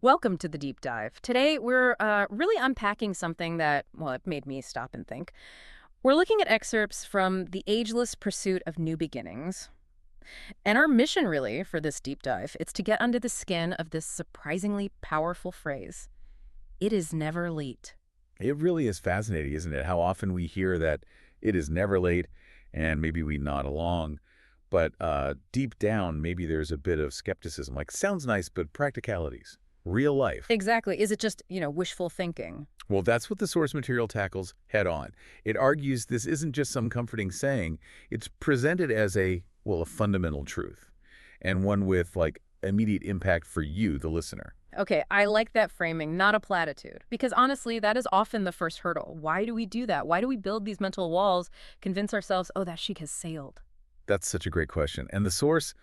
Welcome to the deep dive. Today, we're really unpacking something that, well, it made me stop and think. We're looking at excerpts from The Ageless Pursuit of New Beginnings. And our mission, really, for this deep dive, it's to get under the skin of this surprisingly powerful phrase. It is never late. It really is fascinating, isn't it? How often we hear that it is never late and maybe we nod along. But deep down, maybe there's a bit of skepticism. Like, sounds nice, but practicalities, real life. Exactly. Is it just, wishful thinking? Well, that's what the source material tackles head on. It argues this isn't just some comforting saying. It's presented as a fundamental truth, and one with, like, immediate impact for you, the listener. Okay, I like that framing, not a platitude. Because honestly, that is often the first hurdle. Why do we do that? Why do we build these mental walls, convince ourselves, oh, that sheik has sailed? That's such a great question. And the source,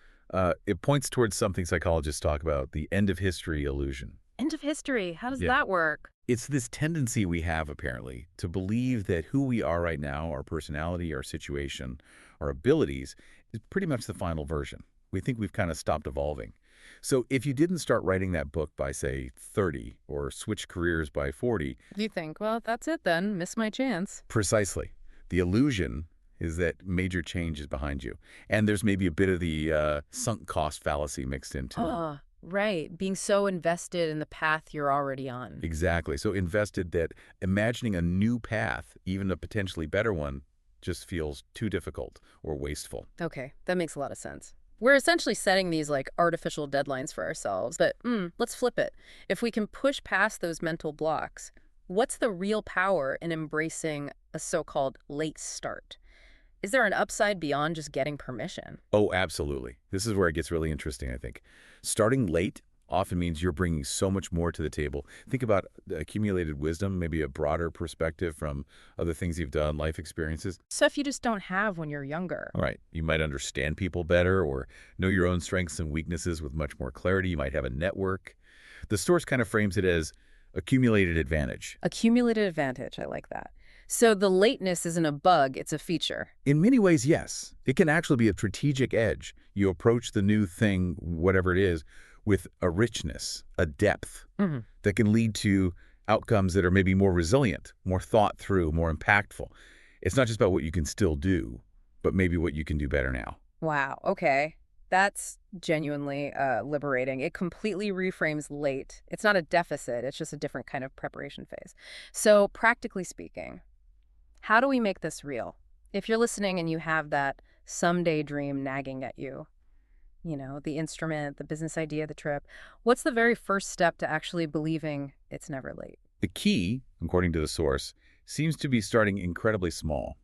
it points towards something psychologists talk about, the end of history illusion. End of history. How does Yeah. that work? It's this tendency we have, apparently, to believe that who we are right now, our personality, our situation, our abilities, is pretty much the final version. We think we've kind of stopped evolving. So if you didn't start writing that book by, say, 30 or switch careers by 40, You think, well, that's it then. Miss my chance. precisely, the illusion is that major change is behind you. And there's maybe a bit of the sunk cost fallacy mixed into it. Right. Being so invested in the path you're already on. Exactly. So invested that imagining a new path, even a potentially better one, just feels too difficult or wasteful. Okay, that makes a lot of sense. We're essentially setting these like artificial deadlines for ourselves, but let's flip it. If we can push past those mental blocks, what's the real power in embracing a so-called late start? Is there an upside beyond just getting permission? Oh, absolutely. This is where it gets really interesting, I think. Starting late often means you're bringing so much more to the table. Think about the accumulated wisdom, maybe a broader perspective from other things you've done, life experiences. Stuff you just don't have when you're younger. All right, you might understand people better or know your own strengths and weaknesses with much more clarity. You might have a network. The source kind of frames it as accumulated advantage. Accumulated advantage, I like that. So the lateness isn't a bug, it's a feature. In many ways, yes. It can actually be a strategic edge. You approach the new thing, whatever it is, with a richness, a depth that can lead to outcomes that are maybe more resilient, more thought through, more impactful. It's not just about what you can still do, but maybe what you can do better now. Wow, okay. That's genuinely liberating. It completely reframes late. It's not a deficit, it's just a different kind of preparation phase. So practically speaking, how do we make this real? If you're listening and you have that someday dream nagging at you, the instrument, the business idea, the trip, what's the very first step to actually believing it's never late? The key, according to the source, seems to be starting incredibly small,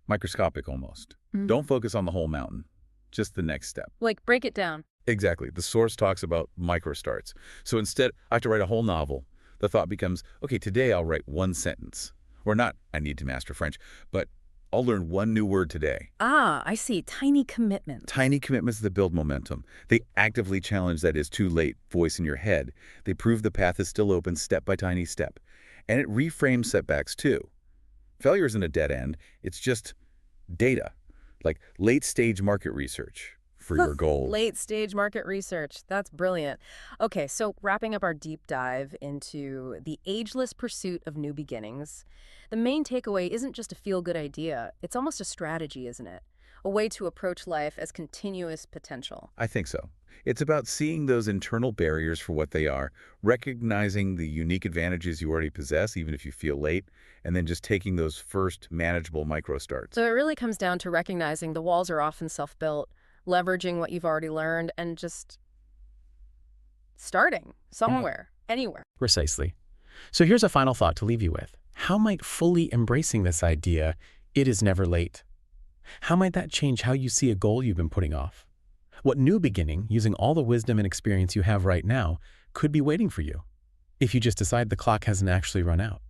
microscopic almost. Don't focus on the whole mountain, just the next step. Like, break it down. Exactly. The source talks about micro starts. So instead, I have to write a whole novel. The thought becomes, okay, today I'll write one sentence. Or not, I need to master French, but I'll learn one new word today. Ah, I see. Tiny commitments. Tiny commitments that build momentum. They actively challenge that is too late voice in your head. They prove the path is still open step by tiny step. And it reframes setbacks too. Failure isn't a dead end. It's just data, like late-stage market research for your goal. Late stage market research. That's brilliant. Okay, so wrapping up our deep dive into the ageless pursuit of new beginnings, the main takeaway isn't just a feel-good idea. It's almost a strategy, isn't it? A way to approach life as continuous potential. I think so. It's about seeing those internal barriers for what they are, recognizing the unique advantages you already possess, even if you feel late, and then just taking those first manageable micro starts. So it really comes down to recognizing the walls are often self-built, leveraging what you've already learned, and just starting somewhere, anywhere. Precisely. So here's a final thought to leave you with. How might fully embracing this idea, it is never late? How might that change how you see a goal you've been putting off? What new beginning, using all the wisdom and experience you have right now, could be waiting for you if you just decide the clock hasn't actually run out?